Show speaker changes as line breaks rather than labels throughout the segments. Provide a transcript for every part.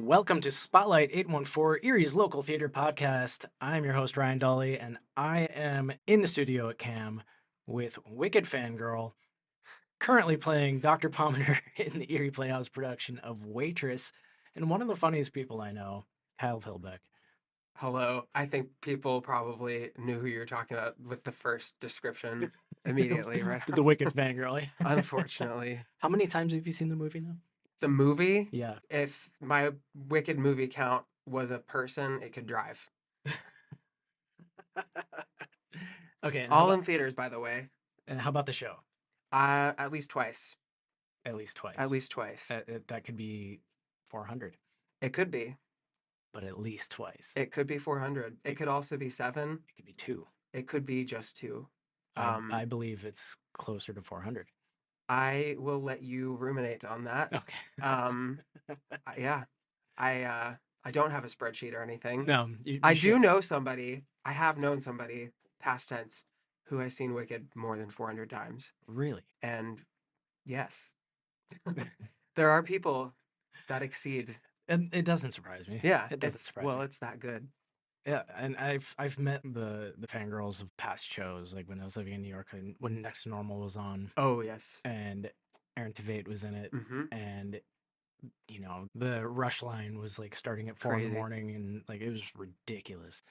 Welcome to Spotlight 814, Erie's local theater podcast. I'm your host, Ryan Dolly, and I am in the studio at CAM with Wicked Fangirl, currently playing Dr. Pomatter in the Erie Playhouse production of Waitress, and one of the funniest people I know, Kyle Filbeck.
Hello. I think people probably knew who you were talking about with the first description immediately, right?
The Wicked Fangirl.
Unfortunately.
How many times have you seen the movie now?
The movie,
Yeah.
if my Wicked movie count was a person, it could drive.
Okay,
All in theaters, by the way.
and how about the show?
At least twice.
At least twice.
At least twice.
That could be 400,
It could be.
but at least twice.
It could be 400. It could also be 7.
It could be 2.
It could be just 2.
I believe it's closer to 400.
I will let you ruminate on that.
Okay.
Yeah. I don't have a spreadsheet or anything.
No,
I do know somebody. I have known somebody, past tense, who has seen Wicked more than 400 times.
Really?
And yes, there are people that exceed.
And it doesn't surprise me.
Yeah,
It doesn't surprise me.
it's that good.
Yeah, and I've met the fangirls of past shows, like when I was living in New York and when Next to Normal was on,
Oh yes.
and Aaron Tveit was in it,
Mm-hmm.
and the rush line was like starting at 4 in the
Crazy.
morning, and like it was ridiculous.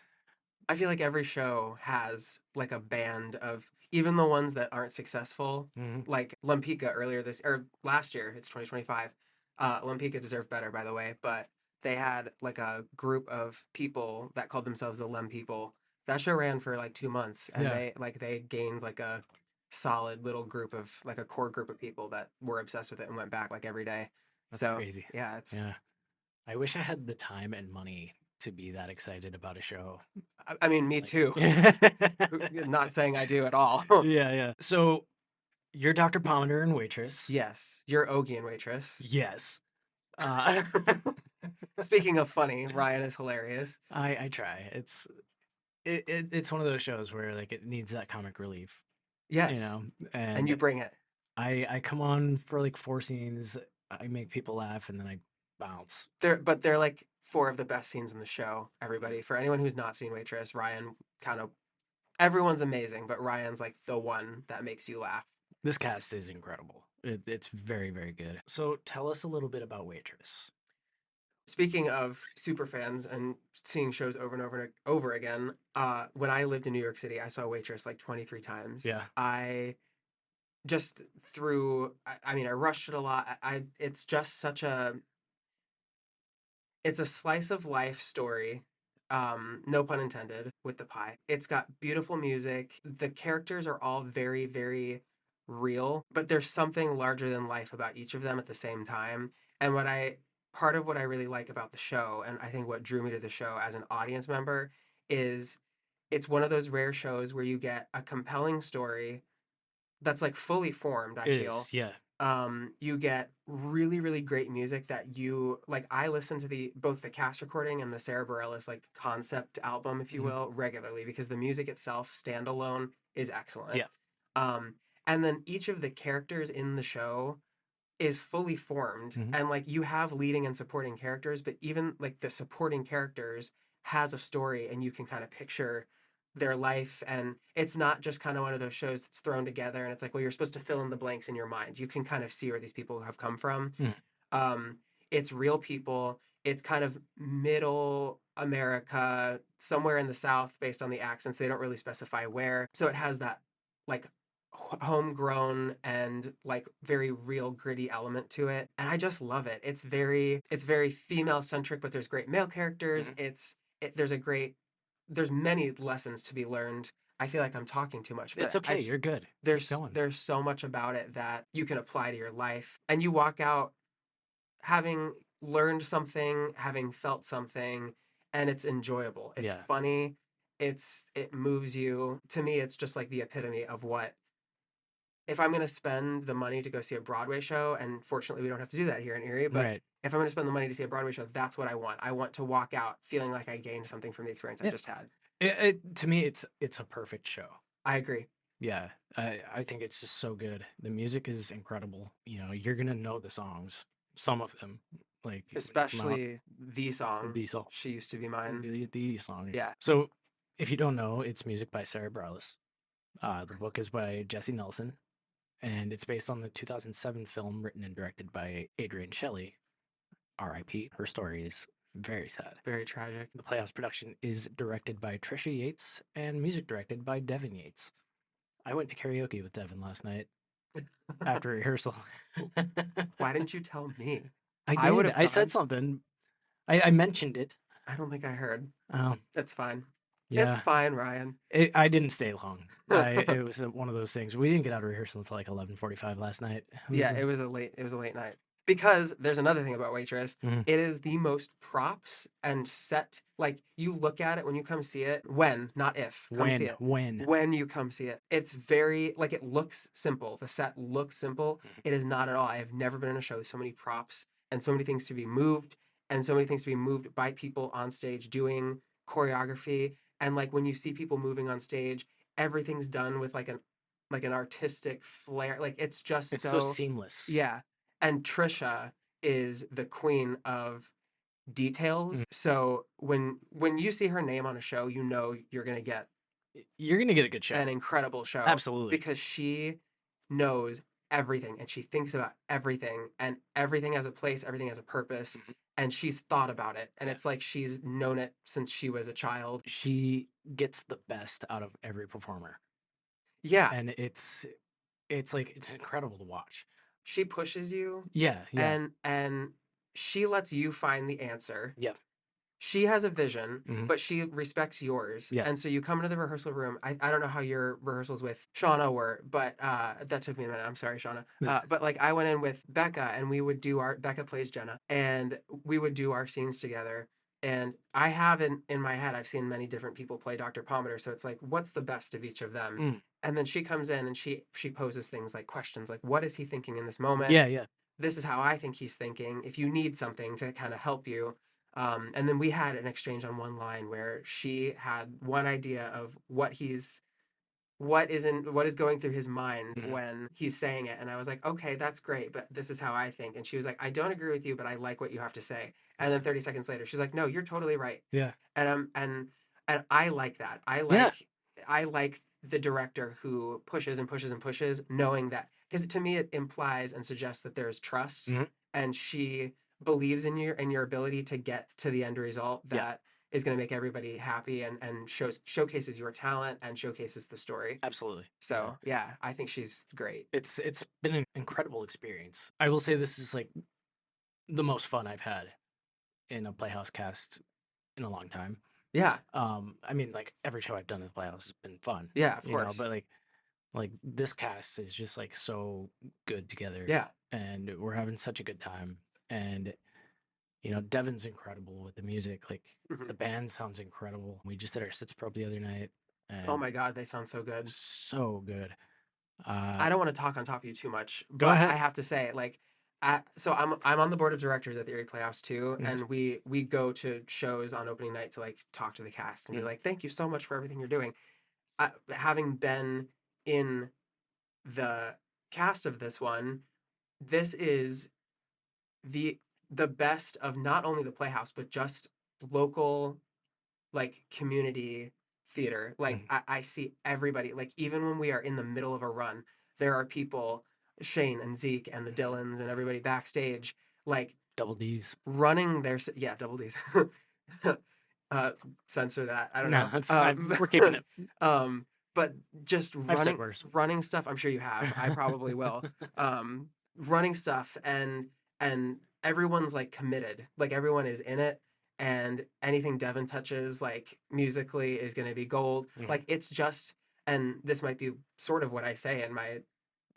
I feel like every show has like a band of even the ones that aren't successful.
Mhm.
Like Lempicka earlier this or last year, it's 2025. Lempicka deserved better, by the way, but they had like a group of people that called themselves the Lem People. That show ran for like 2 months, and
Yeah.
they gained like a solid little group of like a core group of people that were obsessed with it and went back like every day.
That's
So
crazy.
yeah, it's
Yeah. I wish I had the time and money to be that excited about a show.
I mean me
Like,
too. Not saying I do at all.
yeah. So you're Dr. Pomander and Waitress.
Yes, you're Ogie and Waitress.
Yes. Uh,
Speaking of funny, Ryan is hilarious.
I try. It's one of those shows where like it needs that comic relief,
Yes, and
and
you bring it.
I come on for like 4 scenes, I make people laugh, and then I bounce.
They're like 4 of the best scenes in the show. Everybody, for anyone who's not seen Waitress, Ryan kind of everyone's amazing, but Ryan's like the one that makes you laugh.
This cast is incredible. It's very, very good. So tell us a little bit about Waitress.
Speaking of super fans and seeing shows over and over and over again, when I lived in New York City, I saw Waitress like 23 times.
Yeah.
I just through. I mean, I rushed it a lot. It's just such a. It's a slice of life story. No pun intended with the pie. It's got beautiful music. The characters are all very, very real, but there's something larger than life about each of them at the same time. And part of what I really like about the show, and I think what drew me to the show as an audience member, is it's one of those rare shows where you get a compelling story that's like fully formed, I
It
feel.
is, yeah.
You get really, really great music that you like. I listen to both the cast recording and the Sarah Bareilles like concept album, if you
Mhm.
will, regularly because the music itself, standalone, is excellent.
Yeah.
And then each of the characters in the show is fully formed,
Mhm.
and like you have leading and supporting characters, but even like the supporting characters has a story, and you can kind of picture their life, and it's not just kind of one of those shows that's thrown together and it's like, well, you're supposed to fill in the blanks in your mind. You can kind of see where these people have come from.
Mm.
It's real people. It's kind of middle America, somewhere in the South, based on the accents. They don't really specify where, so it has that like homegrown and like very real gritty element to it, and I just love it. It's very female centric, but there's great male characters. There's many lessons to be learned. I feel like I'm talking too much,
It's
but
okay. You're good. Keep
there's
going.
there's so much about it that you can apply to your life, and you walk out having learned something, having felt something, and it's enjoyable. It's
Yeah.
funny. It moves you. To me, it's just like the epitome of what if I'm going to spend the money to go see a Broadway show, and fortunately we don't have to do that here in Erie, but
Right.
if I'm going to spend the money to see a Broadway show, that's what I want. I want to walk out feeling like I gained something from the experience I
Yeah.
just had.
To me, it's a perfect show.
I agree.
Yeah, I think it's just so good. The music is incredible. You're gonna know the songs, some of them. like when it came out.
Especially the song.
The song,
She used to be mine.
the song.
Yeah.
So, if you don't know, it's music by Sarah Bareilles. The book is by Jesse Nelson, and it's based on the 2007 film written and directed by Adrienne Shelley. R.I.P. Her story is very sad.
Very tragic.
The Playhouse production is directed by Trisha Yates and music directed by Devin Yates. I went to karaoke with Devin last night after rehearsal.
Why didn't you tell me?
I
would
did.
have
I said
gone.
something. I mentioned it.
I don't think I heard.
Oh,
It's fine. It's
yeah.
fine, Ryan.
I didn't stay long. It was one of those things. We didn't get out of rehearsal until like 11:45 last night.
Yeah, it was a late night. Because there's another thing about Waitress.
Mhm.
It is the most props and set. Like you look at it when you come see it. When, not if. Come see it.
When
When you come see it. It's very like it looks simple. The set looks simple. It is not at all. I have never been in a show with so many props and so many things to be moved and so many things to be moved by people on stage doing choreography. And like when you see people moving on stage, everything's done with like an artistic flair. Like it's just
it's so
so
seamless.
yeah. And Trisha is the queen of details. So when you see her name on a show, you know you're gonna get
You're gonna get a good show.
an incredible show.
Absolutely.
Because she knows everything and she thinks about everything and everything has a place, everything has a purpose, and she's thought about it. And it's like she's known it since she was a child.
She gets the best out of every performer.
Yeah.
And it's like it's incredible to watch.
She pushes you.
Yeah.
And she lets you find the answer.
Yeah.
She has a vision, but she respects yours.
Yeah.
And so you come into the rehearsal room. I don't know how your rehearsals with Shauna were, but that took me a minute. I'm sorry, Shauna. But like I went in with Becca and we would do Becca plays Jenna and we would do our scenes together. And I have in my head, I've seen many different people play Dr. Pomatter. So it's like, what's the best of each of them? And then she comes in and she poses things like questions like, what is he thinking in this moment?
Yeah.
This is how I think he's thinking. If you need something to kind of help you. And then we had an exchange on one line where she had one idea of what is going through his mind when he's saying it. And I was like, okay, that's great, but this is how I think. And she was like, I don't agree with you, but I like what you have to say. And then 30 seconds later, she's like, no, you're totally right.
Yeah.
And I like that. I like the director who pushes and pushes and pushes, knowing that because to me it implies and suggests that there's trust and she believes in your ability to get to the end result that is going to make everybody happy and showcases your talent and showcases the story.
Absolutely.
So yeah, I think she's great.
It's been an incredible experience. I will say this is like the most fun I've had in a Playhouse cast in a long time.
Yeah.
I mean, like every show I've done at the Playhouse has been fun.
Yeah, of course.
But like this cast is just like so good together.
Yeah.
And we're having such a good time. And Devin's incredible with the music. Like the band sounds incredible. We just did our Sits Probe the other night.
Oh my God, they sound so good.
So good.
I don't want to talk on top of you too much,
Go
but
ahead.
I have to say, like, so I'm on the board of directors at the Erie Playhouse too, and we go to shows on opening night to like talk to the cast and be like, thank you so much for everything you're doing. Having been in the cast of this one, this is the best of not only the Playhouse but just local like community theater. Like I see everybody, like even when we are in the middle of a run, there are people, Shane and Zeke and the Dylans and everybody backstage, like
double D's
running their double D's. Censor that. I don't know.
That's fine. We're keeping it.
But just
I've said worse.
running stuff. I'm sure you have. I probably will. Running stuff and everyone's like committed. Like everyone is in it. And anything Devin touches, like musically, is going to be gold. Like it's just, and this might be sort of what I say in my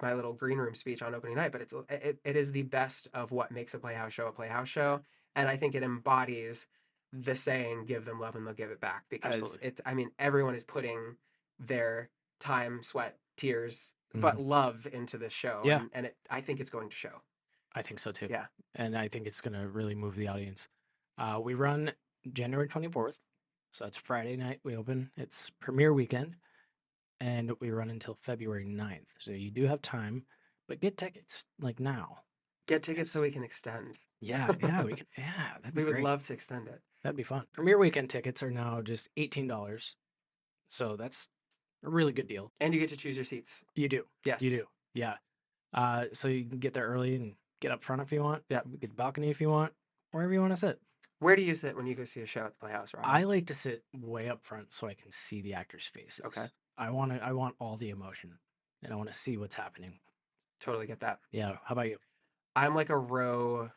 little green room speech on opening night, but it is the best of what makes a Playhouse show, and I think it embodies the saying "give them love and they'll give it back" because
Absolutely.
I mean, everyone is putting their time, sweat, tears, but love into this show, and I think it's going to show.
I think so too.
Yeah,
and I think it's going to really move the audience. We run January 24th, so that's Friday night. We open. It's premiere weekend, and we run until February 9th. So you do have time, but get tickets like now.
Get tickets so we can extend.
Yeah, yeah, we can. Yeah, that'd be
We would
great.
love to extend it.
That'd be fun. Premiere weekend tickets are now just $18, so that's a really good deal.
And you get to choose your seats.
You do, you
Yes.
do, yeah. So you can get there early and get up front if you want.
Yep.
Get the balcony if you want, wherever you want to sit.
Where do you sit when you go see a show at the Playhouse, Ryan?
I like to sit way up front so I can see the actors' faces.
Okay.
I want all the emotion, and I want to see what's happening.
Totally get that.
Yeah. How about you?
I'm like a row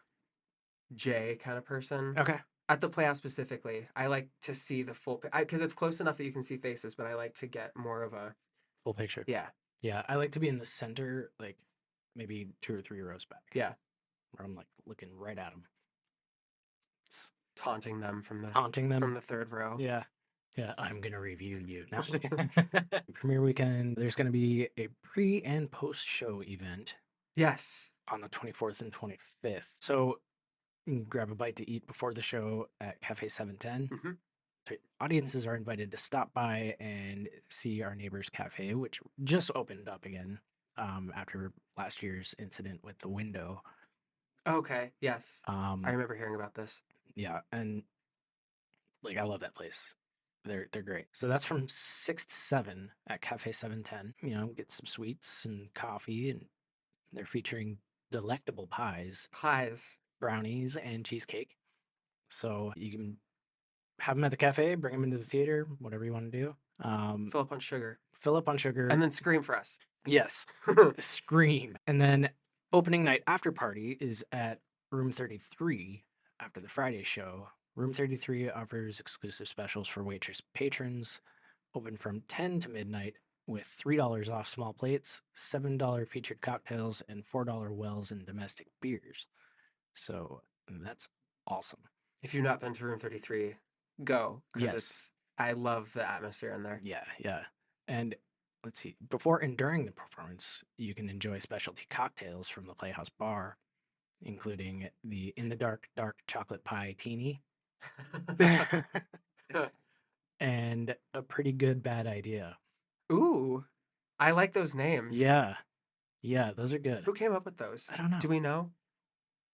J kind of person.
Okay.
At the Playhouse specifically, I like to see the full because it's close enough that you can see faces, but I like to get more of a
Full picture.
yeah.
Yeah. I like to be in the center, like maybe 2 or 3 rows back.
Yeah.
Where I'm like looking right at them. It's
Taunting them from
haunting them.
from the third row.
Yeah. Yeah, I'm gonna review you. Now, premiere weekend, there's gonna be a pre and post show event
Yes.
on the 24th and 25th. So grab a bite to eat before the show at Cafe 710.
Mhm.
Audiences are invited to stop by and see our neighbor's cafe, which just opened up again after last year's incident with the window.
Okay. Yes. I
Um,
remember hearing about this.
yeah, and like I love that place. They're great. So that's from 6 to 7 at Cafe 710. You know, get some sweets and coffee, and they're featuring delectable pies,
Pies.
brownies, and cheesecake. So you can have them at the cafe, bring them into the theater, whatever you want to do.
Fill up on sugar.
Fill up on sugar.
And then scream for us.
Yes, scream. And then opening night after party is at Room 33 after the Friday show. Room 33 offers exclusive specials for Waitress patrons, open from 10 to midnight with $3 off small plates, $7 featured cocktails, and $4 wells and domestic beers. So that's awesome.
If you've not been to room 33, go. Because
Yes.
I love the atmosphere in there.
Yeah, yeah. And let's see, before and during the performance, you can enjoy specialty cocktails from the Playhouse Bar, including the In the Dark Dark Chocolate Pie Teeny and a pretty good bad idea.
Ooh. I like those names.
Yeah, yeah, those are good.
Who came up with those?
I don't know.
Do we know?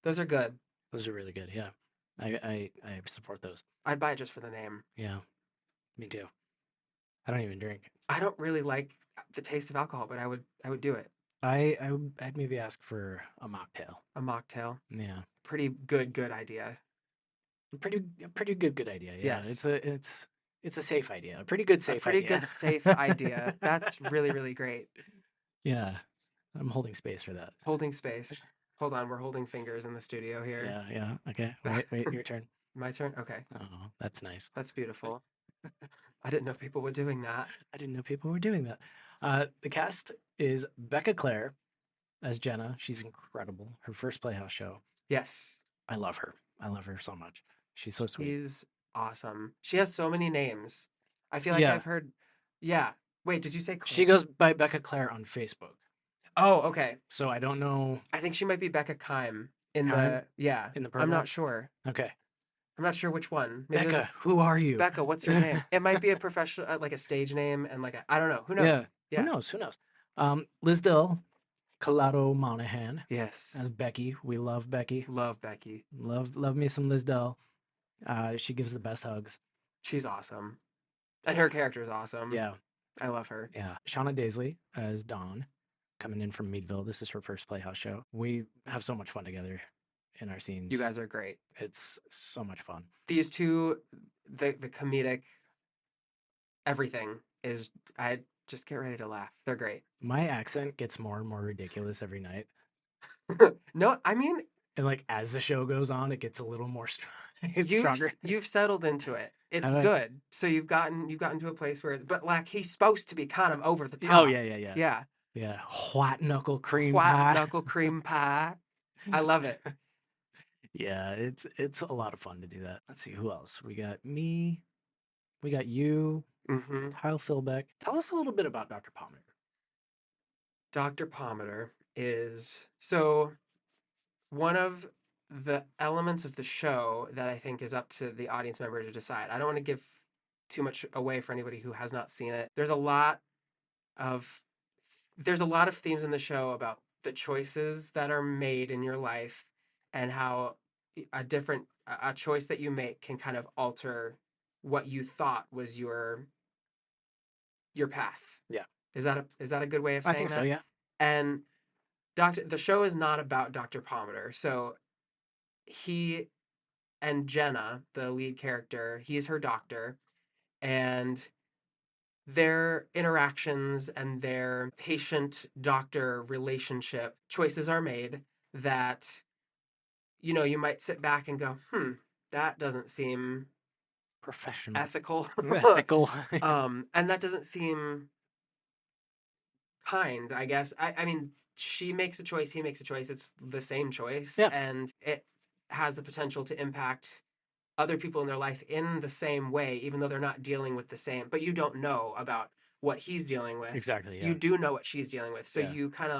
Those are good.
Those are really good. Yeah, I support those.
I'd buy it just for the name.
Yeah, me too. I don't even drink.
I don't really like the taste of alcohol, but I would do it.
I'd maybe ask for a mocktail.
A mocktail.
Yeah,
Pretty good idea.
pretty good idea. Yeah,
Yes.
it's a safe idea. A pretty good safe
A pretty
idea.
good safe idea. That's really great.
Yeah, I'm holding space for that.
Holding space. Hold on, we're holding fingers in the studio here.
Yeah, yeah. Okay, wait, your turn.
My turn? Okay.
Oh, that's nice.
That's beautiful. I didn't know people were doing that.
I didn't know people were doing that. The cast is Becca Clare as Jenna. She's incredible. Her first Playhouse show.
Yes.
I love her. I love her so much. She's so sweet.
She's awesome. She has so many names. I feel like
Yeah.
I've heard. Yeah. Wait, did you say
She goes by Becca Clare on Facebook.
Oh, okay.
So I don't know
I think she might be Becca Kime in
Kime?
the yeah.
in the
I'm
program.
not sure.
Okay.
I'm not sure which one. Maybe there's
Becca, who are you?
Becca, what's your name? It might be a professional, like a stage name, and like I don't know. Who knows?
Yeah.
Yeah.
Who knows? Who knows? Liz Dill, Colado Monahan
Yes.
as Becky. We love Becky.
Love Becky.
Love me some Liz Dill. She gives the best hugs.
She's awesome, and her character is awesome.
Yeah.
I love her.
Yeah. Shauna Daisley as Dawn, coming in from Meadville. This is her first Playhouse show. We have so much fun together in our scenes.
You guys are great.
It's so much fun.
These two, the comedic everything is. I just get ready to laugh. They're great.
My accent gets more and more ridiculous every night.
No, I mean,
And like as the show goes on, it gets a little more it's stronger.
you've settled into it. It's
Have I?
good. So you've gotten to a place where, but like he's supposed to be kind of over the top.
Oh yeah, yeah, yeah.
Yeah.
Yeah. White knuckle cream
White
pie.
knuckle cream pie. I love it.
Yeah, it's a lot of fun to do that. Let's see who else. We got me. We got you,
Mm-hmm.
Kyle Filbeck. Tell us a little bit about Dr. Pomatter.
Dr. Pomatter is so one of the elements of the show that I think is up to the audience member to decide. I don't want to give too much away for anybody who has not seen it. There's a lot of themes in the show about the choices that are made in your life and how a choice that you make can kind of alter what you thought was your path.
Yeah.
Is that a good way of
I
saying
think so,
that?
yeah.
And the show is not about Dr. Pomatter. So he and Jenna, the lead character, he's her doctor, and their interactions and their patient doctor relationship choices are made that, you might sit back and go, that doesn't seem
Professional.
ethical.
Ethical.
And that doesn't seem kind, I guess. I mean, she makes a choice, he makes a choice. It's the same choice,
Yeah,
and it has the potential to impact other people in their life in the same way, even though they're not dealing with the same. But you don't know about what he's dealing with.
exactly,
You
yeah.
do know what she's dealing with. So
Yeah.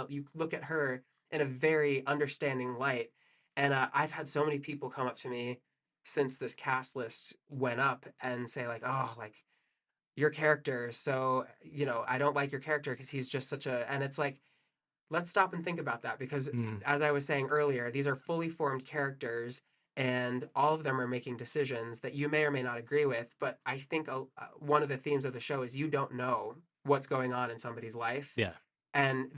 you look at her in a very understanding light. And I've had so many people come up to me since this cast list went up and say like, oh, like your character. So, I don't like your character because he's just such a, and it's like, let's stop and think about that because
Mm,
as I was saying earlier, these are fully formed characters and all of them are making decisions that you may or may not agree with. But I think one of the themes of the show is you don't know what's going on in somebody's life.
yeah.
And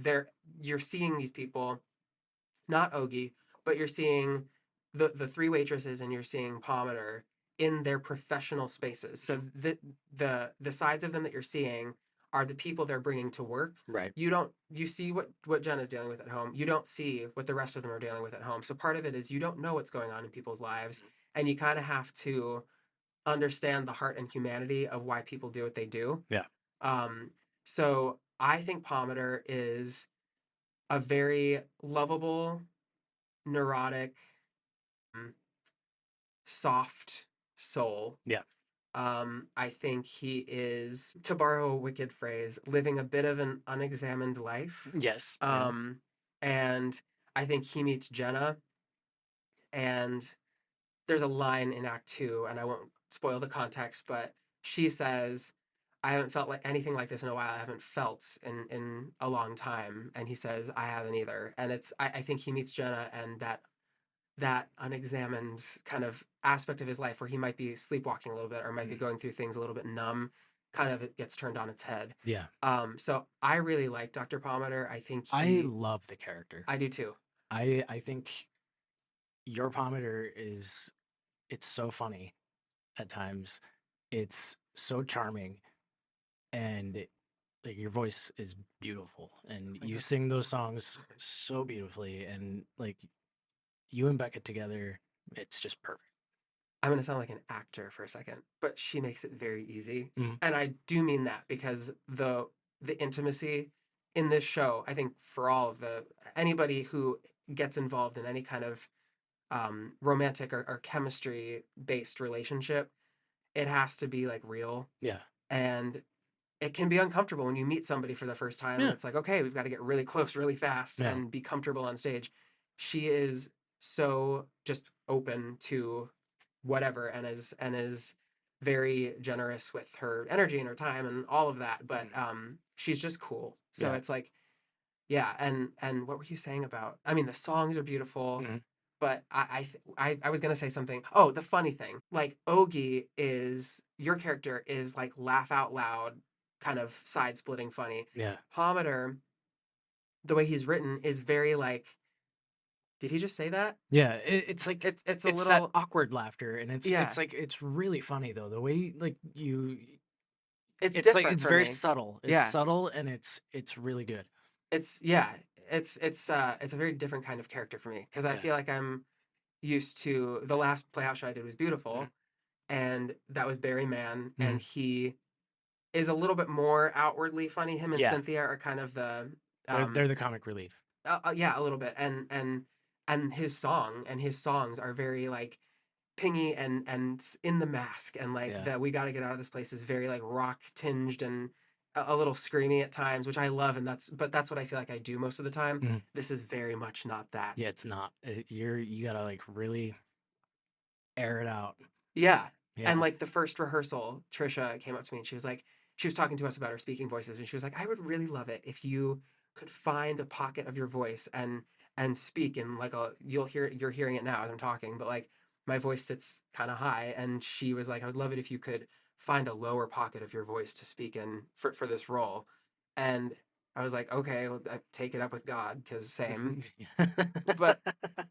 you're seeing these people, not Ogie, but you're seeing the three waitresses and you're seeing Pomatter in their professional spaces. So the sides of them that you're seeing are the people they're bringing to work.
Right.
You see what Jen is dealing with at home. You don't see what the rest of them are dealing with at home. So part of it is you don't know what's going on in people's lives, and you kind of have to understand the heart and humanity of why people do what they do.
Yeah.
Um, so I think Pomatter is a very lovable, neurotic, mm, soft soul.
Yeah.
I think he is, to borrow a wicked phrase, living a bit of an unexamined life.
Yes. Yeah.
Um, and I think he meets Jenna, and there's a line in Act Two, and I won't spoil the context, but she says, I haven't felt like anything like this in a while. I haven't felt in a long time. And he says, I haven't either. And I think he meets Jenna, and that unexamined kind of aspect of his life where he might be sleepwalking a little bit or might be
Mm,
going through things a little bit numb, kind of it gets turned on its head.
yeah.
So I really like Dr. Pomatter. I think
I love the character.
I do too.
I think your Pomatter it's so funny at times. It's so charming, and like your voice is beautiful, and
Like
you
that's,
sing those songs so beautifully, and like you and Becca together, it's just perfect.
I'm going to sound like an actor for a second, but she makes it very easy.
Mm,
And I do mean that because the intimacy in this show, I think for all of anybody who gets involved in any kind of romantic or chemistry based relationship, it has to be like real.
yeah.
And it can be uncomfortable when you meet somebody for the first time and
Yeah.
it's like, okay, we've got to get really close really fast
Yeah.
and be comfortable on stage. She is so just open to whatever and is very generous with her energy and her time and all of that. But
Mm,
she's just cool. So
yeah.
it's like, yeah, and what were you saying about? I mean, the songs are beautiful,
Mm,
but I was gonna say something. Oh, the funny thing, like Ogie is your character is like laugh out loud, kind of side splitting funny.
yeah.
Pomatter, the way he's written is very like, did he just say that?
Yeah, it's like
It's a
it's that
little,
awkward laughter, and it's
yeah,
like it's really funny though. The way like
it's
it's like
different
it's
for
very
me.
subtle. It's
Yeah,
subtle, and it's really good.
yeah, it's a very different kind of character for me because I
Yeah.
feel like I'm used to the last Playhouse show I did was
Mhm.
beautiful, and that was Barry Mann, and
Mhm.
he is a little bit more outwardly funny. Him and
Yeah,
Cynthia are kind of the,
they're the comic relief.
yeah, a little bit, and his songs are very like pingy and in the mask and like
Yeah.
that we got to get out of this place is very like rock tinged and a little screamy at times, which I love, and that's what I feel like I do most of the time.
Mhm.
This is very much not that.
Yeah, it's not. You gotta like really air it out.
Yeah.
Yeah.
And like the first rehearsal, Trisha came up to me and she was like, she was talking to us about our speaking voices and she was like, I would really love it if you could find a pocket of your voice and speak in like you're hearing it now as I'm talking, but like my voice sits kind of high, and she was like, I would love it if you could find a lower pocket of your voice to speak in for this role. And I was like, okay, well, I take it up with God, because same. But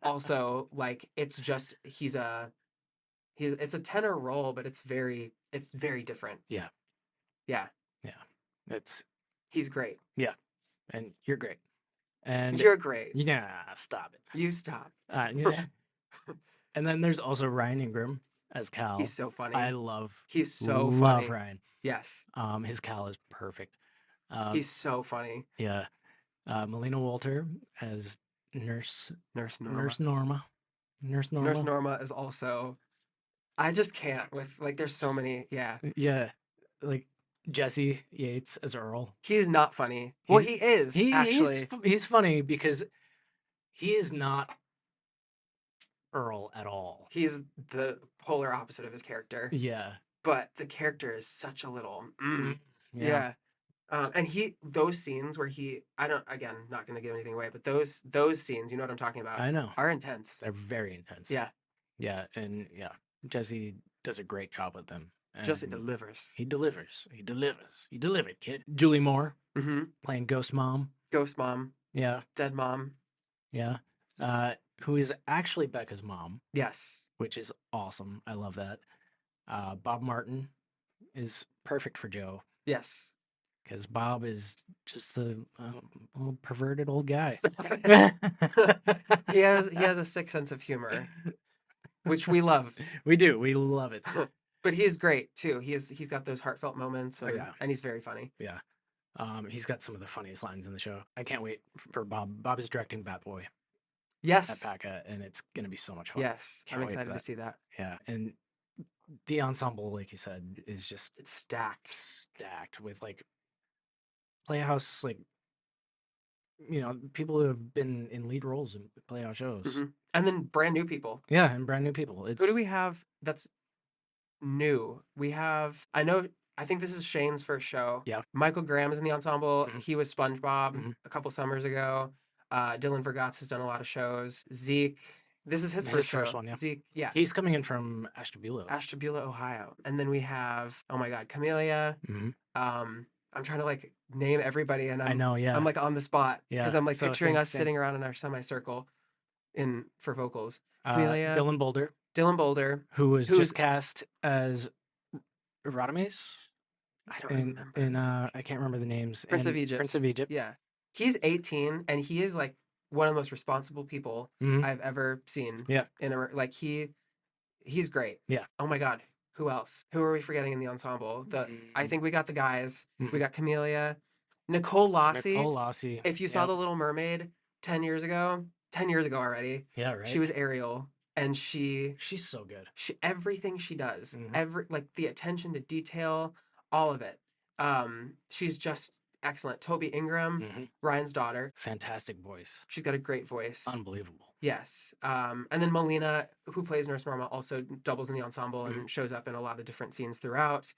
also, like, it's just it's a tenor role, but it's very different.
Yeah.
Yeah,
Yeah. It's
he's great.
yeah. And you're great. And
You're great.
yeah, stop it.
You stop.
Yeah. And then there's also Ryan Ingram as Cal.
He's so funny.
I love
He's so
love
funny.
Ryan.
Yes,
His Cal is perfect.
he's so funny.
Yeah. Melina Walter as Nurse
Nurse Norma.
Nurse Norma. Nurse Norma.
Nurse Norma is also. I just can't with like. There's so many. Yeah,
Yeah. Like Jesse Yates as Earl.
he's not funny. Well, he is actually.
He's funny because he is not Earl at all.
He's the polar opposite of his character.
Yeah.
But the character is such a little.
Yeah.
And those scenes where I don't, again, not going to give anything away, but those scenes, you know what I'm talking about,
I know.
are intense.
They're very intense.
Yeah.
Yeah. And yeah, Jesse does a great job with them.
Jesse delivers.
He delivers. He delivers. He delivered, kid. Julie Moore playing Ghost Mom.
Ghost Mom.
Yeah.
Dead Mom.
Yeah. Who is actually Becca's mom.
Yes.
Which is awesome. I love that. Bob Martin is perfect for Joe.
Yes.
Because Bob is just a little perverted old guy.
He has a sick sense of humor, which we love.
We do. We love it.
But he's great too. He's got those heartfelt moments,
Oh, yeah.
and he's very funny.
Yeah. He's got some of the funniest lines in the show. I can't wait for Bob. Bob is directing Batboy at
Yes.
PACA, and it's going to be so much fun.
Yes.
Can't
I'm
wait for
excited to
that.
see that.
Yeah. And the ensemble, like you said, is just
It's stacked.
stacked with like Playhouse, like, you know, people who have been in lead roles in Playhouse shows.
Mhm. And then brand new people.
Yeah, and brand new people.
Who do we have that's new? We have, I think this is Shane's first show.
Yeah.
Michael Graham is in the ensemble.
Mhm.
He was SpongeBob
Mhm.
a couple summers ago. Dylan Vergatz has done a lot of shows. Zeke, this is his first show.
one, yeah.
Zeke, yeah.
He's coming in from Ashtabula.
Ashtabula, Ohio. And then we have, oh my God, Camellia.
Mhm.
I'm trying to like name everybody, and
I know, yeah.
I'm like on the spot because I'm like
so
picturing us
same.
sitting around in our semicircle for vocals.
Camellia, Dylan
Boulder,
who was just cast as Radames.
I don't remember.
I can't remember the names.
Prince of Egypt.
Prince of Egypt.
Yeah. He's 18, and he is like one of the most responsible people I've ever seen.
Yeah.
Like he's great.
Yeah.
Oh my God. Who else? Who are we forgetting in the ensemble? I think we got the guys. We got Camellia, Nicole Lossie. If you saw The Little Mermaid 10 years ago already.
Yeah, right.
She was Ariel, and she's
so good.
Everything she does, like the attention to detail, all of it. She's just excellent. Toby Ingram, Ryan's daughter.
Fantastic voice.
She's got a great voice.
Unbelievable.
Yes. And then Melina, who plays Nurse Norma, also doubles in the ensemble and shows up in a lot of different scenes throughout.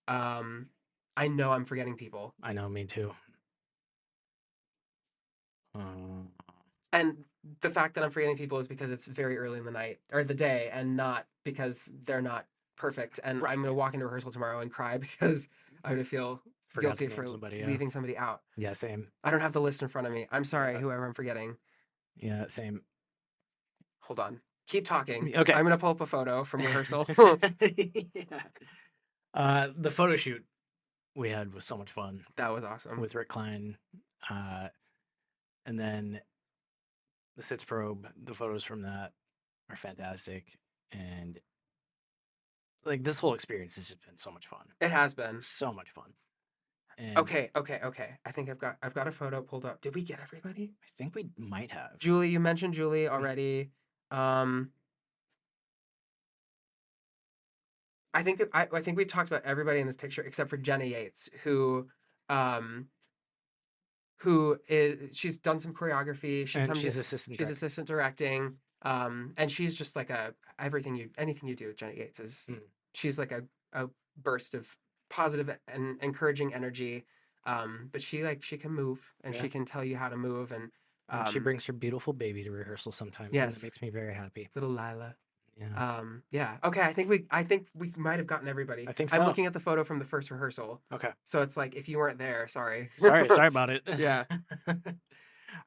I know I'm forgetting people.
I know, me too.
And the fact that I'm forgetting people is because it's very early in the night or the day, and not because they're not perfect. And I'm going to walk into rehearsal tomorrow and cry because I'm going to feel guilty for leaving somebody out.
Yeah, same.
I don't have the list in front of me. I'm sorry, whoever I'm forgetting.
Yeah, same.
Hold on. Keep talking.
Okay.
I'm going to pull up a photo from rehearsal.
Yeah. The photo shoot we had was so much fun.
That was awesome.
With Rick Klein. And then the Sitz Probe, the photos from that are fantastic. And like this whole experience has just been so much fun.
It has been.
So much fun. And
Okay. I think I've got a photo pulled up. Did we get everybody?
I think we might have.
Julie, you mentioned Julie already. I think we've talked about everybody in this picture except for Jenna Yates, who is, she's done some choreography.
She's assistant
directing. And she's just like anything you do with Jenna Yates is she's like a burst of positive and encouraging energy. But she can move and
Yeah.
she can tell you how to move and
And she brings her beautiful baby to rehearsal sometimes, and it
yes,
makes me very happy.
little Lila.
Yeah.
Yeah. Okay, I think we might have gotten everybody.
I think
I'm
so.
looking at the photo from the first rehearsal.
Okay.
So it's like if you weren't there, sorry.
Sorry about it.
Yeah.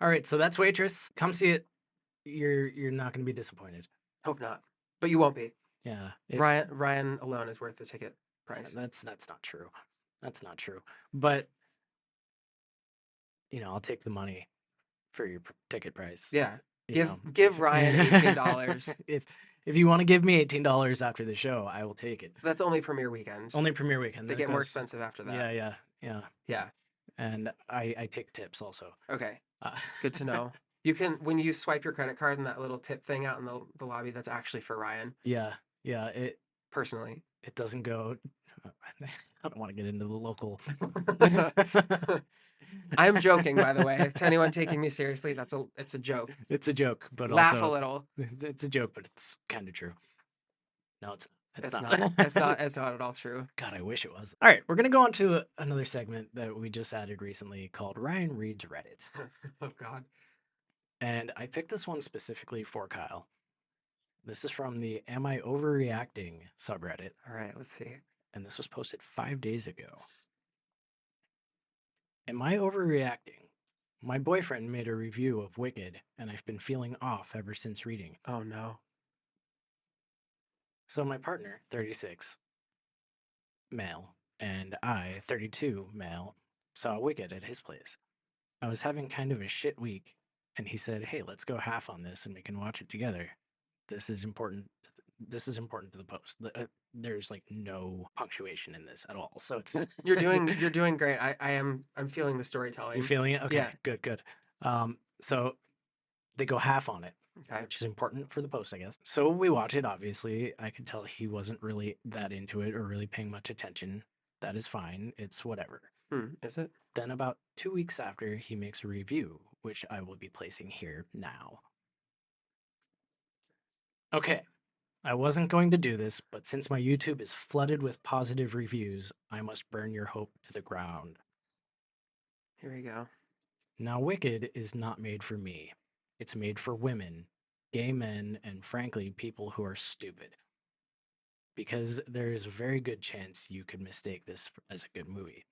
All right, so that's Waitress. Come see it. You're not going to be disappointed.
Hope not. But you won't be.
Yeah. If
Ryan alone is worth the ticket price.
that's not true. That's not true. But, I'll take the money for your ticket price.
Yeah.
You
Give
know,
give Ryan $18.
if you want to give me $18 after the show, I will take it.
That's only premiere weekend.
Only premiere weekend.
They
Then it
get more
goes.
expensive after that.
Yeah.
Yeah.
And I take tips also.
Okay.
Uh,
Good to know. You can when you swipe your credit card and that little tip thing out in the lobby, that's actually for Ryan
yeah. It
personally.
it doesn't go. I don't want to get into the local.
I am joking, by the way. To anyone taking me seriously, it's a joke.
It's a joke, but
Laugh a
also
little.
it's a joke, but it's kind of true. No, it's
It's
not.
not. It's not at all true.
God, I wish it was. All right, we're gonna go on to another segment that we just added recently called Ryan Reads Reddit,
Oh God.
and I picked this one specifically for Kyle. This is from the Am I Overreacting subreddit,
All right, let's see.
and this was posted 5 days ago. Am I overreacting? My boyfriend made a review of Wicked, and I've been feeling off ever since reading.
Oh no.
So my partner, 36, male, and I, 32, male, saw Wicked at his place. I was having kind of a shit week, and he said, "Hey, let's go half on this and we can watch it together. This is important. This is important to the post." There's like no punctuation in this at all. So it's
You're doing great. I'm feeling the storytelling.
You're feeling it? Okay,
Yeah.
good. So they go half on it,
Okay.
which is important for the post, I guess. So we watch it, obviously. I could tell he wasn't really that into it or really paying much attention. That is fine. It's whatever.
Is it?
Then, about 2 weeks after, he makes a review, which I will be placing here now. Okay, I wasn't going to do this, but since my YouTube is flooded with positive reviews, I must burn your hope to the ground.
Here we go.
Now, Wicked is not made for me. It's made for women, gay men, and frankly, people who are stupid. Because there is a very good chance you could mistake this as a good movie.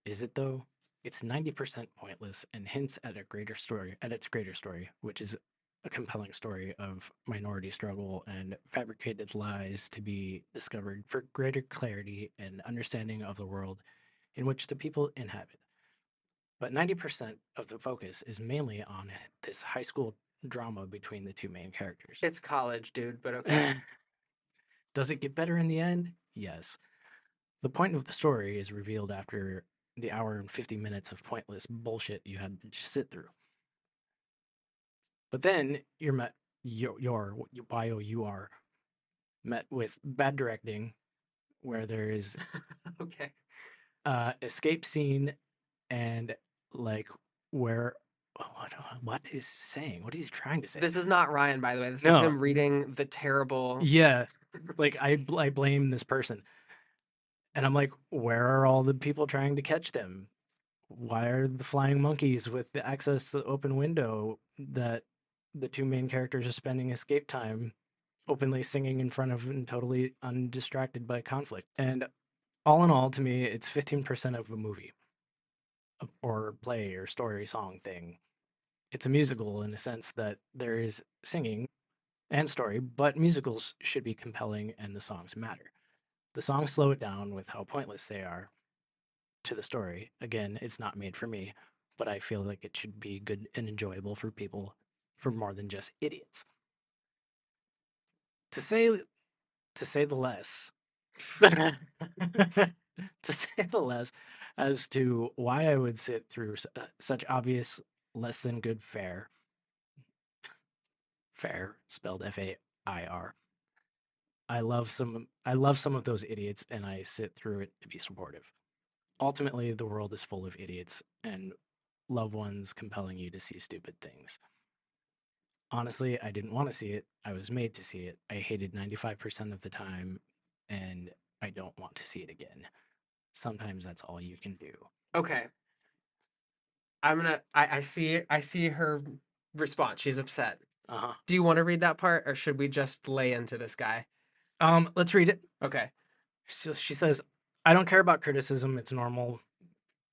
Is it though? It's 90% pointless and hints at its greater story, which is a compelling story of minority struggle and fabricated lies to be discovered for greater clarity and understanding of the world in which the people inhabit. But 90% of the focus is mainly on this high school drama between the two main characters.
It's college, dude, but okay.
Does it get better in the end? Yes. The point of the story is revealed after the hour and 50 minutes of pointless bullshit you had to just sit through. But then you're met, you are met with bad directing, where there is
Okay.
escape scene and like where what is he saying? What is he trying to say?
This is not Ryan, by the way. This is
No.
him reading the terrible.
Yeah, like I blame this person, and I'm like, where are all the people trying to catch them? Why are the flying monkeys with the access to the open window that the two main characters are spending escape time openly singing in front of and totally undistracted by conflict? And all in all, to me, it's 15% of a movie or play or story song thing. It's a musical in a sense that there is singing and story, but musicals should be compelling and the songs matter. The songs slow it down with how pointless they are to the story. Again, it's not made for me, but I feel like it should be good and enjoyable for people, for more than just idiots. To say the less, to say the less, as to why I would sit through such obvious less than good fare spelled FAIR. I love some of those idiots, and I sit through it to be supportive. Ultimately, the world is full of idiots and loved ones compelling you to see stupid things. Honestly, I didn't want to see it. I was made to see it. I hated 95% of the time, and I don't want to see it again. Sometimes that's all you can do.
Okay. I see her response. She's upset.
Uh-huh.
Do you want to read that part, or should we just lay into this guy?
Let's read it.
Okay.
So she says, "I don't care about criticism. It's normal.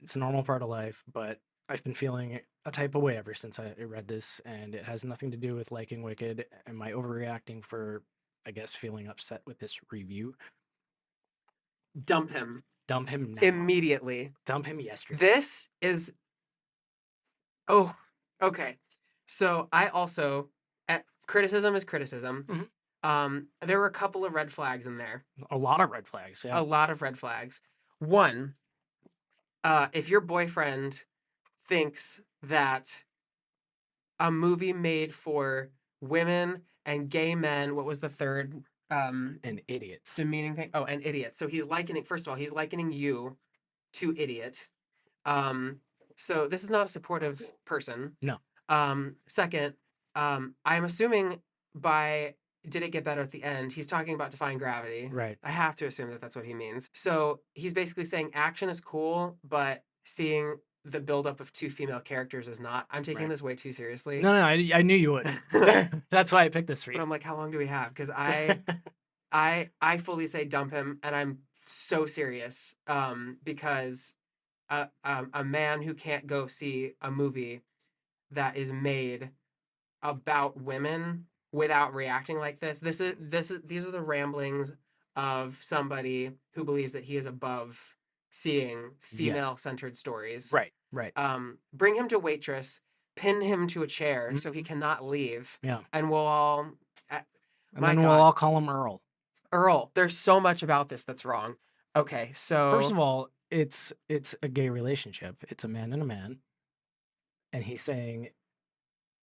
It's a normal part of life, but I've been feeling a type of way ever since I read this, and it has nothing to do with liking Wicked. Am I overreacting for, I guess, feeling upset with this review?
Dump him
Dump him now.
immediately.
Dump him yesterday."
This is oh, okay. So I also criticism is criticism.
Mhm.
There were a couple of red flags in there.
A lot of red flags. Yeah.
A lot of red flags. One, if your boyfriend thinks that a movie made for women and gay men, what was the third
And idiots.
demeaning thing? Oh, and idiots. So he's likening, first of all, he's likening you to idiot. Um, so this is not a supportive person.
No.
Second, I'm assuming by did it get better at the end, he's talking about defying gravity.
Right.
I have to assume that that's what he means. So he's basically saying action is cool, but seeing the buildup of two female characters is not. I'm taking
Right.
this way too seriously.
No, I knew you would. That's why I picked this for
But
you.
I'm like, how long do we have? Because I fully say dump him, and I'm so serious. Because a man who can't go see a movie that is made about women without reacting like this is these are the ramblings of somebody who believes that he is above seeing
Yeah.
female centered stories.
Right. Right.
Bring him to Waitress, pin him to a chair so he
Mhm.
cannot leave,
Yeah.
and we'll all
And
my
then we'll
God.
all call him Earl.
Earl, there's so much about this that's wrong. Okay,
First
so
of all, it's a gay relationship. It's a man and a man, and he's saying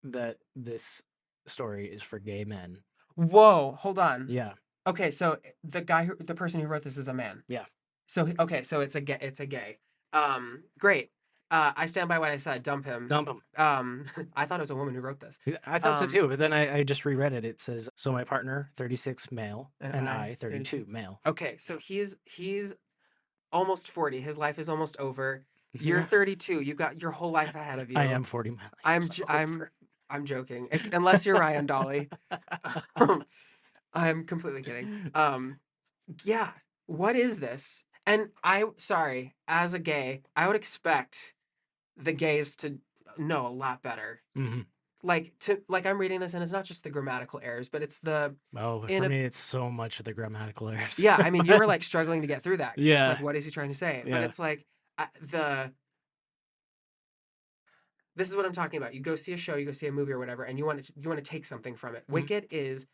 that this story is for gay men.
whoa, hold on.
Yeah.
Okay, so the person who wrote this is a man.
Yeah.
So okay, so it's a gay. Great. I stand by what I said. Dump him.
Dump him.
I thought it was a woman who wrote this.
I thought so too, but then I just reread it. It says, "So my partner, 36 male, and I, 32 male."
Okay, so he's almost 40. His life is almost over. You're 32. You've got your whole life ahead of you.
I am 40 mile.
I'm joking. Unless you're Ryan Dolly. I'm completely kidding. Yeah. What is this? And sorry, as a gay, I would expect the gays to know a lot better.
Mhm.
Like I'm reading this and it's not just the grammatical errors, but it's the
Oh, but for me, it's so much of the grammatical errors.
yeah. I mean, you were like struggling to get through that. It's
Yeah.
like, what is he trying to say? But
Yeah.
it's like this is what I'm talking about. You go see a show, you go see a movie or whatever, and you want to take something from it.
Mhm.
Wicked is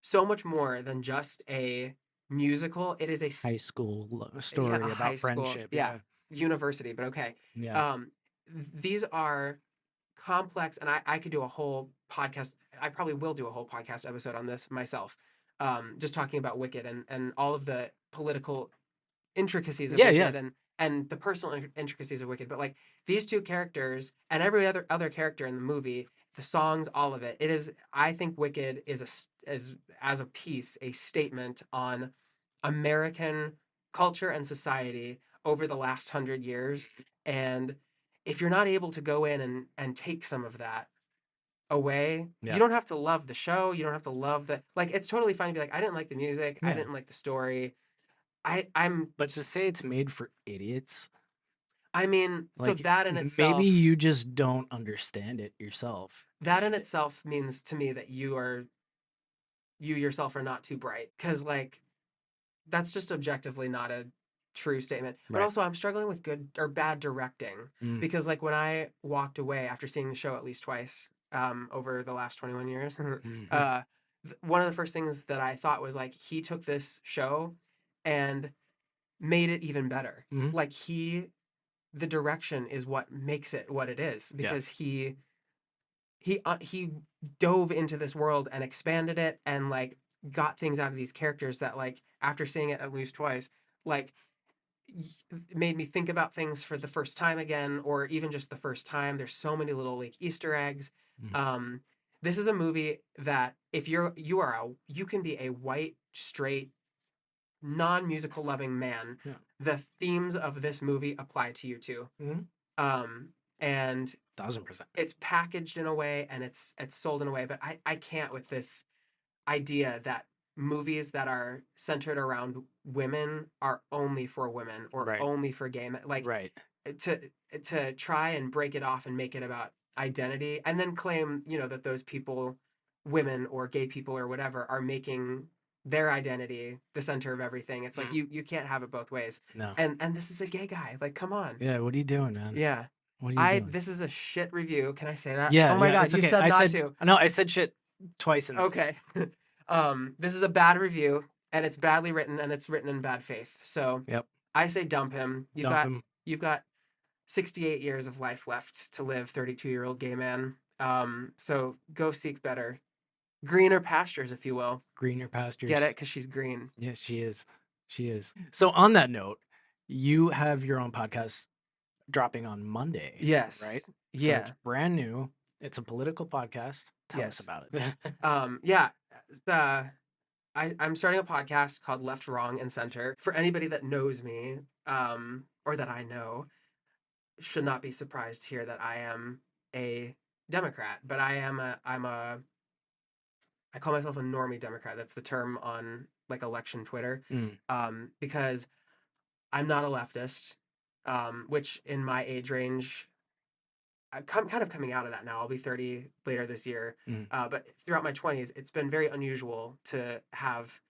so much more than just a musical. It is a
High school story
a high
about
school,
friendship.
yeah, university. But okay,
Yeah.
these are complex, and I could do a whole podcast. I probably will do a whole podcast episode on this myself, just talking about Wicked and all of the political intricacies of
Yeah,
Wicked
yeah.
and the personal intricacies of Wicked. But like these two characters and every other character in the movie, the songs, all of it. It is. I think Wicked is as a piece a statement on American culture and society over the last 100 years. And if you're not able to go in and take some of that away,
Yeah.
you don't have to love the show. You don't have to love the like. It's totally fine to be like, I didn't like the music. I
Yeah.
didn't like the story. I'm.
But to say it's made for idiots,
I mean, so
like,
that in itself,
maybe you just don't understand it yourself.
that in itself means to me that you yourself are not too bright because like that's just objectively not a true statement. But
Right.
also, I'm struggling with good or bad directing
Mm.
because like when I walked away after seeing the show at least twice over the last 21 years,
Mhm.
one of the first things that I thought was like he took this show and made it even better.
Mhm.
Like the direction is what makes it what it is
Yeah.
because he dove into this world and expanded it and like got things out of these characters that like after seeing it at least twice like made me think about things for the first time again or even just the first time. There's so many little like Easter eggs.
Mhm.
This is a movie that if you can be a white straight non-musical loving man,
Yeah.
the themes of this movie apply to you too. Um, and
1000%.
it's packaged in a way and it's sold in a way, but I can't with this idea that movies that are centered around women are only for women or
Right.
only for gay men. Like
Right.
to to try and break it off and make it about identity and then claim, that those people, women or gay people or whatever, are making their identity the center of everything. It's like
Mhm.
you can't have it both ways.
No.
And this is a gay guy. Like, come on.
Yeah. What are you doing, man?
Yeah.
What are you doing?
This is a shit review. Can I say that?
Yeah.
Oh my
Yeah.
god,
It's
you
okay.
said not to.
I said shit twice in this.
Okay. This is a bad review and it's badly written and it's written in bad faith. So
Yep.
I say dump him.
Dump him.
You've got 68 years of life left to live, 32-year-old gay man. So go seek better, greener pastures, if you will.
Greener pastures.
Get it? Because she's green.
Yes, she is. She is. So on that note, you have your own podcast dropping on Monday.
Yes.
Right?
Yeah.
So it's brand new. It's a political podcast. Tell us about it.
Yeah. I'm starting a podcast called Left, Wrong, and Center. For anybody that knows me, or that I know, should not be surprised to hear that I am a Democrat, but I call myself a normie Democrat. That's the term on like election Twitter. Because I'm not a leftist, which in my age range, I'm kind of coming out of that now. I'll be 30 later this year. But throughout my 20s, it's been very unusual to have.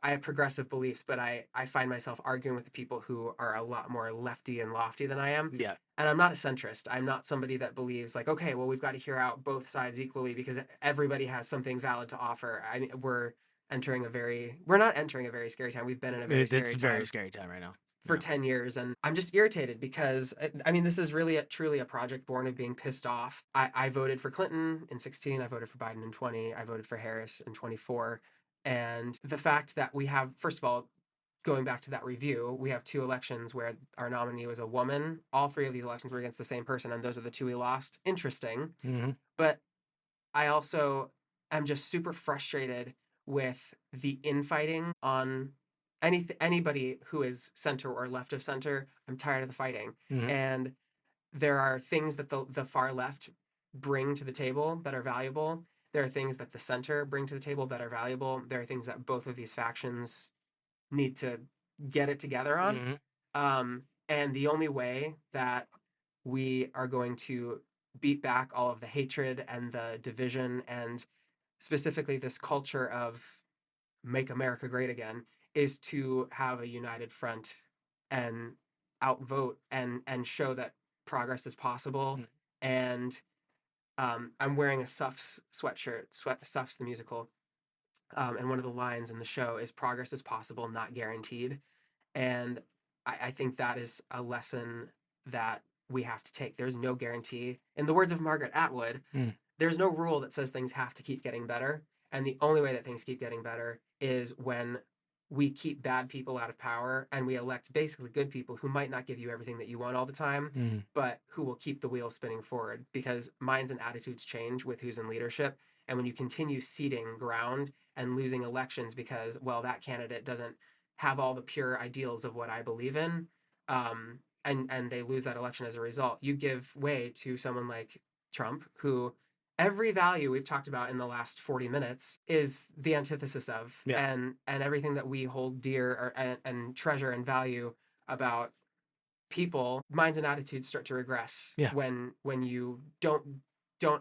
I have progressive beliefs, but I find myself arguing with the people who are a lot more lefty and lofty than I am.
Yeah.
And I'm not a centrist. I'm not somebody that believes like, okay, well, we've got to hear out both sides equally because everybody has something valid to offer. I mean, we're not entering a very scary time. We've been in a very
It's
scary
a
time
very scary time right now.
for 10 years. And I'm just irritated because, I mean, this is really truly a project born of being pissed off. I voted for Clinton in 16. I voted for Biden in 20. I voted for Harris in 24. And the fact that we have, first of all, going back to that review, we have two elections where our nominee was a woman. All three of these elections were against the same person, and those are the two we lost. Interesting. But I also am just super frustrated with the infighting on anybody who is center or left of center. I'm tired of the fighting. And there are things that the far left bring to the table that are valuable. There are things that the center bring to the table that are valuable. There are things that both of these factions need to get it together on. And the only way that we are going to beat back all of the hatred and the division and specifically this culture of make America great again is to have a united front and outvote and show that progress is possible. And I'm wearing a Suffs sweatshirt, Suffs the musical. And one of the lines in the show is progress is possible, not guaranteed. And I think that is a lesson that we have to take. There's no guarantee. In the words of Margaret Atwood, there's no rule that says things have to keep getting better. And the only way that things keep getting better is when we keep bad people out of power and we elect basically good people who might not give you everything that you want all the time, but who will keep the wheel spinning forward because minds and attitudes change with who's in leadership. And when you continue ceding ground and losing elections because, well, that candidate doesn't have all the pure ideals of what I believe in, and they lose that election as a result, you give way to someone like Trump, who every value we've talked about in the last 40 minutes is the antithesis of, and everything that we hold dear and treasure and value about people, minds and attitudes start to regress when you don't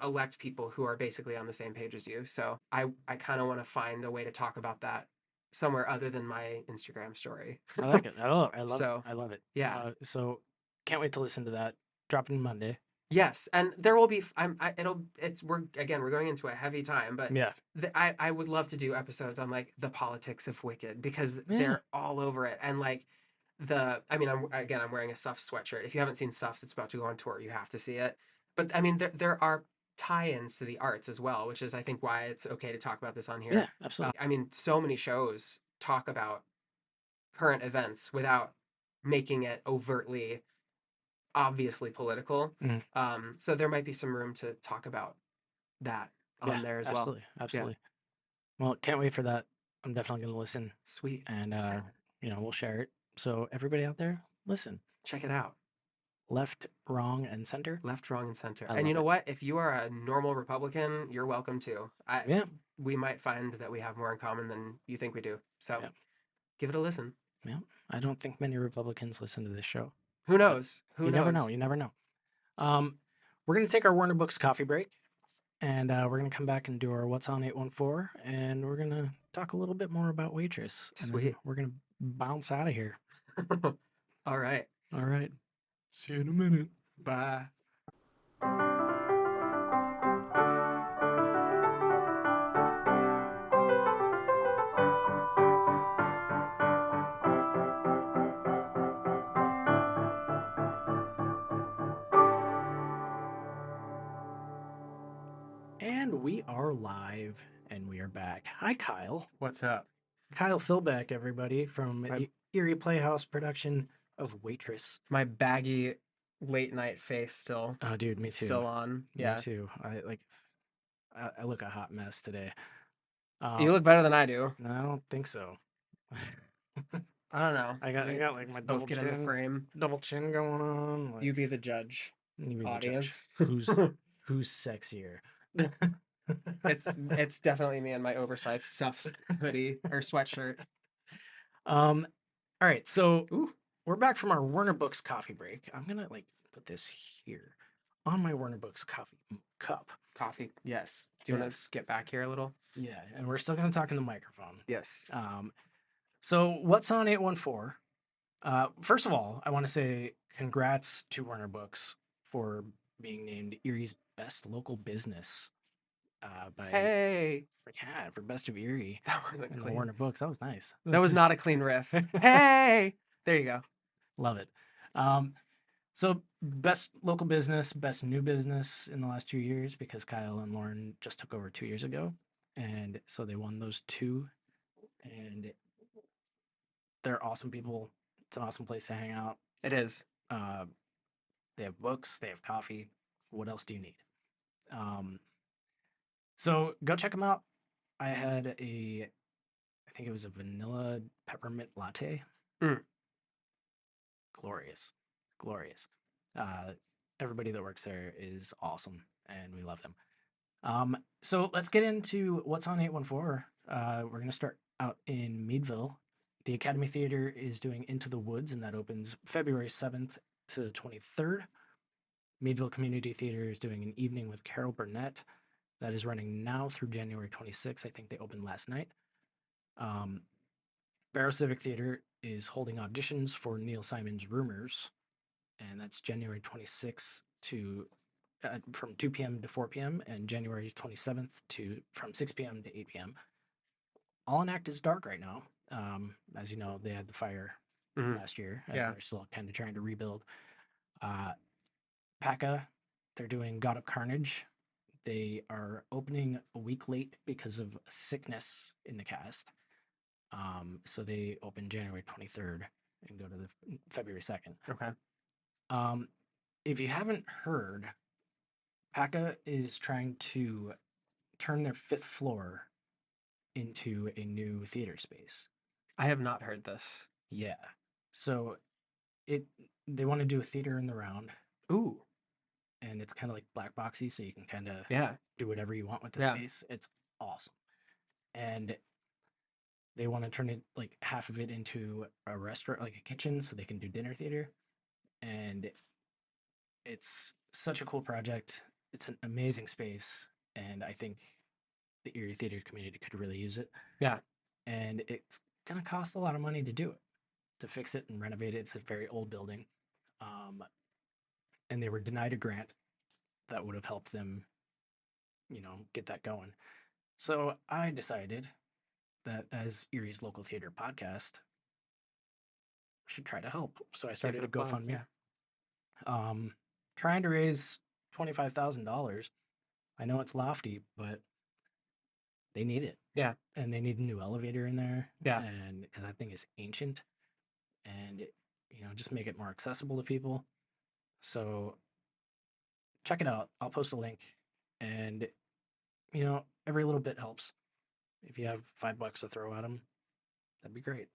elect people who are basically on the same page as you. So I kind of want to find a way to talk about that somewhere other than my Instagram story.
I like it. I love it.
So,
I love it.
Yeah.
So can't wait to listen to that. Dropping Monday.
Yes, and there will be. We're going into a heavy time, but I would love to do episodes on like the politics of Wicked because they're all over it, and like I'm wearing a Suffs sweatshirt. If you haven't seen Suffs, it's about to go on tour. You have to see it. But I mean, there are tie-ins to the arts as well, which is I think why it's okay to talk about this on here.
Yeah, absolutely.
I mean, so many shows talk about current events without making it overtly obviously political. So there might be some room to talk about that on there as well.
Absolutely. Well, can't wait for that I'm definitely going to listen,
Sweet.
and we'll share it. So everybody out there, listen.
Check it out.
Left, wrong, and center.
Left, wrong, and center.
I
And you
love
know
it.
what? If you are a normal Republican, you're welcome too.
Yeah,
We might find that we have more in common than you think we do. So
yeah,
give it a listen.
yeah. I don't think many Republicans listen to this show,
Who
but
knows? Who
you never know.
knows?
You never know. We're going to take our Werner Books coffee break, and we're going to come back and do our What's on 814, and we're going to talk a little bit more about Waitress, and then
Sweet.
we're going to bounce out of here.
All right.
All right. See you in a minute.
Bye.
And we are live, and we are back. Hi, Kyle.
What's up?
Kyle Filbeck, everybody, from
My,
the Erie Playhouse production of Waitress.
my baggy late night face still
Oh, dude, me too.
still on.
Me
Yeah.
too. I look a hot mess today.
You look better than I do.
No, I don't think so.
I don't know.
I got like my
both get in the frame.
double chin going on. Like,
You be the judge.
you be the
Audience.
judge. Who's sexier?
It's definitely me in my oversized stuffed hoodie or sweatshirt.
All right, so
Ooh.
we're back from our Werner Books coffee break. I'm gonna like put this here on my Werner Books coffee cup.
Coffee. Yes. Do you want
Yes.
to get back here a little?
Yeah, and we're still gonna talk in the microphone.
Yes.
So what's on 814? First of all, I want to say congrats to Werner Books for being named Erie's best local business.
Hey.
For Best of Erie
That wasn't
in the
clean.
Werner Books. That was nice.
That was not a clean riff. Hey. There you go.
Love it. So best local business, best new business in the last 2 years because Kyle and Lauren just took over 2 years ago, and so they won those two, and they're awesome people. It's an awesome place to hang out.
It is.
They have books, they have coffee. What else do you need? So go check them out. I think it was a vanilla peppermint latte.
Mm.
Glorious, glorious. Everybody that works there is awesome, and we love them. So let's get into what's on 814. We're gonna start out in Meadville. The Academy Theater is doing Into the Woods, and that opens February 7th to the 23rd. Meadville Community Theater is doing an evening with Carol Burnett. That is running now through January 26th. I think they opened last night. Barrow Civic Theater is holding auditions for Neil Simon's Rumors, and that's January 26th from 2 p.m. to 4 p.m. and January 27th from 6 p.m. to 8 p.m. All in Act is dark right now. As you know, they had the fire last year, and they're still kind of trying to rebuild. PACA, they're doing God of Carnage. They are opening a week late because of sickness in the cast. So they open January 23rd and go to the February 2nd.
Okay.
If you haven't heard, PACA is trying to turn their 5th floor into a new theater space.
I have not heard this.
Yeah. So they want to do a theater in the round.
Ooh.
And it's kind of like black boxy, so you can kind of do whatever you want with the space. It's awesome. And they want to turn it like half of it into a restaurant, like a kitchen, so they can do dinner theater. And it's such a cool project. It's an amazing space, and I think the Erie theater community could really use it.
Yeah.
And it's gonna cost a lot of money to do it, to fix it and renovate it. It's a very old building. And they were denied a grant that would have helped them, get that going. So I decided that as Erie's local theater podcast, I should try to help. So I started a GoFundMe. Trying to raise $25,000. I know it's lofty, but they need it.
Yeah.
And they need a new elevator in there.
Yeah.
And because that thing is ancient, and just make it more accessible to people. So check it out. I'll post a link, and every little bit helps. If you have $5 to throw at them, that'd be great.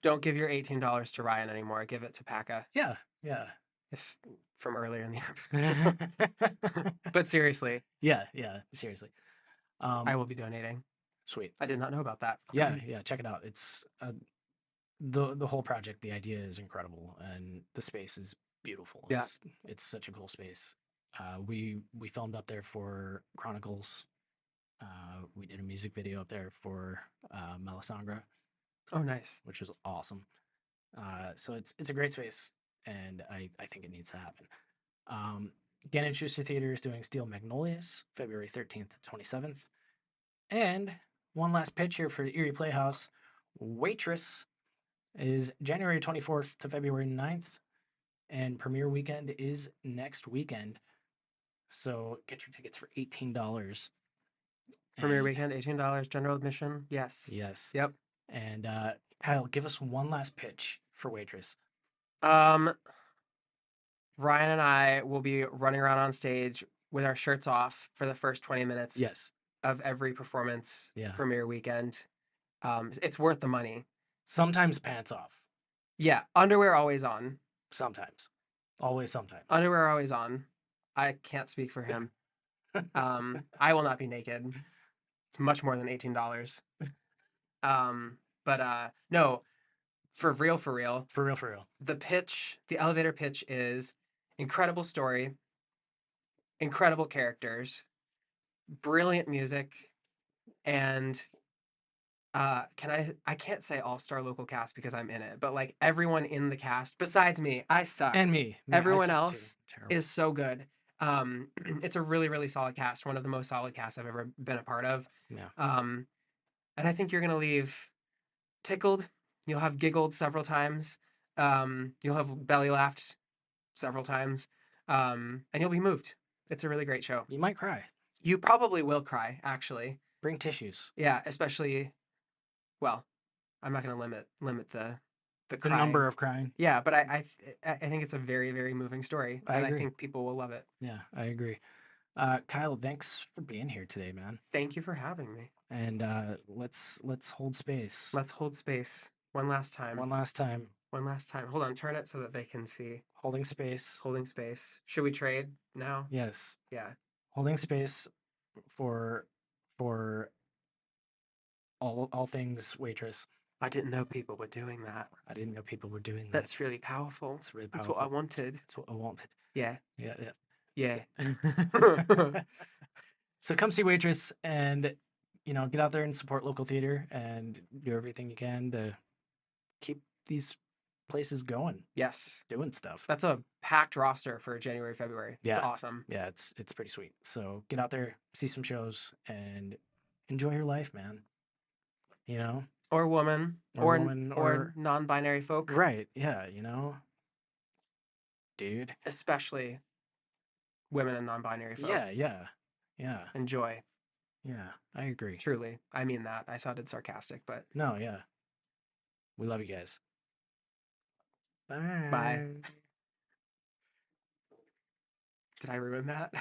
Don't give your $18 to Ryan anymore. Give it to Paka.
Yeah, yeah.
If from earlier in the episode. But seriously,
Yeah, seriously.
I will be donating.
Sweet.
I did not know about that.
Yeah, check it out. It's the whole project. The idea is incredible, and the space is beautiful.
Yeah.
It's such a cool space. We filmed up there for Chronicles. We did a music video up there for Melisandre,
Oh, nice.
which was awesome. So it's a great space, and I think it needs to happen. Gannon Schuster Theater is doing Steel Magnolias, February 13th to 27th. And one last pitch here for the Erie Playhouse. Waitress is January 24th to February 9th, and premiere weekend is next weekend. So get your tickets for $18.
Premiere weekend, $18. General admission, yes.
Yes.
Yep.
And Kyle, give us one last pitch for Waitress.
Ryan and I will be running around on stage with our shirts off for the first 20 minutes
Yes.
of every performance
Yeah.
premiere weekend. It's worth the money.
Sometimes pants off.
Yeah. Underwear always on.
Sometimes. Always sometimes.
Underwear always on. I can't speak for him. I will not be naked. It's much more than $18. But no, for real.
For real.
The elevator pitch is incredible story, incredible characters, brilliant music, and I can't say all-star local cast because I'm in it, but like everyone in the cast besides me, I suck.
And me.
Everyone else is so good. It's a really, really solid cast, one of the most solid casts I've ever been a part of.
Yeah.
And I think you're gonna leave tickled. You'll have giggled several times. You'll have belly laughed several times. And you'll be moved. It's a really great show.
You might cry.
You probably will cry, actually.
Bring tissues.
Yeah, especially. Well, I'm not going to limit the
The number of crying.
Yeah, but I think it's a very, very moving story,
I
and
agree.
I think people will love it.
Yeah, I agree. Kyle, thanks for being here today, man.
Thank you for having me.
And let's hold space.
Let's hold space one last time.
One last time.
Hold on, turn it so that they can see.
Holding space.
Holding space. Should we trade now?
Yes.
Yeah.
Holding space for all things Waitress.
I didn't know people were doing that.
That's
really powerful.
It's really
That's
powerful.
what I wanted.
That's what I wanted.
Yeah.
Yeah. So come see Waitress and get out there and support local theater and do everything you can to keep these places going.
Yes.
Doing stuff.
That's a packed roster for January, February.
Yeah.
It's awesome.
Yeah, it's pretty sweet. So get out there, see some shows, and enjoy your life, man.
Or woman. Or non-binary folk.
Right, yeah, dude.
Especially women and non-binary folk.
Yeah.
Enjoy.
Yeah, I agree.
Truly. I mean that. I sounded sarcastic, but...
No, yeah. We love you guys.
Bye. Did I ruin that?